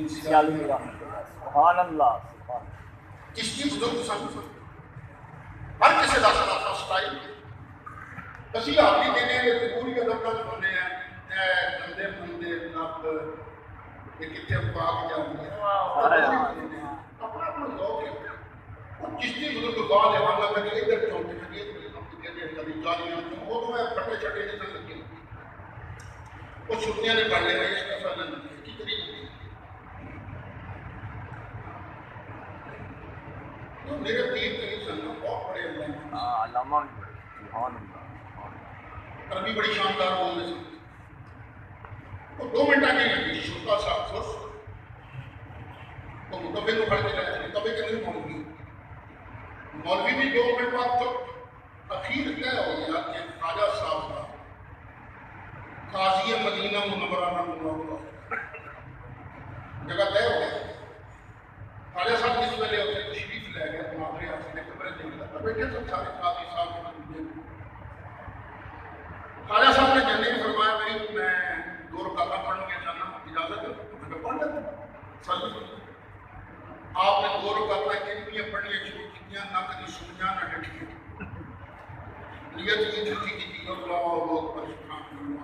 سبحان اللہ چشتی بزرگ سن ہر کسی کا سلاسہ سٹائل اسی آپ بھی دینے ہیں پوری ادب نال سننے ہیں بندے بندے نب یہ کتنے پاک جاتی ہے اپنا اپنا ذوق ہے اور چشتی بزرگ بعد ہے اللہ کبھی ادھر چونتے کبھی کبھی جانیاں وہ تو ہے پھٹے چھٹے نہیں سن لگے وہ چھٹیاں نے پڑھ لے گا اس کا فائدہ نہیں ہے کتنی تو میرے پیر کہیں سننا بہت بڑے علامہ سبحان اللہ عربی بڑی شاندار بولنے سے وہ 2 منٹ آگے گئی چھوٹا سا فرس تو مکبے کو پڑھ کے رہے تھے مکبے کے نہیں مولوی مولوی بھی 2 منٹ بعد تو اخیر طے ہو گیا کہ خواجہ صاحب کا قاضی مدینہ منورہ رحمہ اللہ جگہ طے ہو گیا خواجہ صاحب کس ویلے ہوتے تشریف لے گئے محاورے حاصل نے قبریں دیکھ لیا بیٹھے سب سارے قاضی صاحب کے خواجہ صاحب نے جانے میں فرمایا میں 2 رکعتیں پڑھنے کے جانا اجازت ہے میں پڑھ لیتا آپ نے 2 رکعتیں کتنی پڑھنی شروع کی نہ کبھی سنیا نہ ڈٹھی نیت یہ چھٹی کی تھی اللہ اکبر سبحان اللہ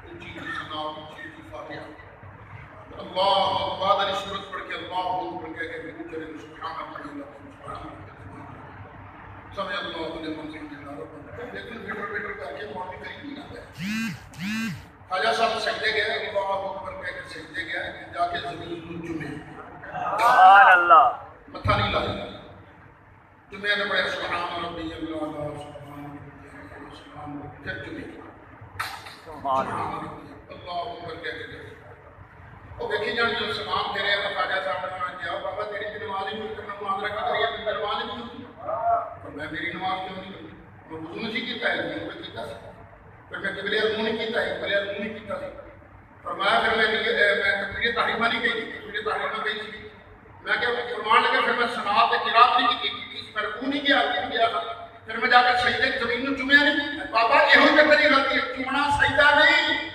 اونچی کی ثنا اونچی کی فاتحہ اللہ بعد علی سورت پڑھ کے اللہ اکبر کہہ کے بالکل چلے سبحان اللہ سمجھ اللہ لمن حمدہ لیکن بیٹر کر کے مولوی کہیں نہیں آتا ہے خواجہ صاحب سجدے گئے اللہ اکبر کہہ کے سجدے گئے جا کے زمین کو چومے سبحان اللہ متھا نہیں لایا جمعے نے بڑے سبحان ربی اللہ سبحان ربی پھر چومے سبحان اللہ اللہ اکبر کہہ کے گئے وہ دیکھی جان جو سلام دے رہے ہیں خواجہ صاحب نے کہا بابا تیری نماز ہی نہیں کرنا معاملہ کیا کریے نماز نہیں ہوتی میں میری نماز کیوں نہیں کرتی میں وضو نہیں کیتا ہے میں کیتا سی پھر میں قبلہ منہ نہیں کیتا ہے قبلہ منہ نہیں کیتا سی فرمایا پھر میں تکبیر تحریمہ نہیں کہی تکبیر تحریمہ کہی سی میں کہ فرمان لگا پھر میں سنات قرات نہیں کی میں رکوع نہیں کیا پھر میں جا کر سجدے زمین میں چومیا نہیں بابا یہ ہوئی میں تیری غلطی ہے چومنا سجدہ نہیں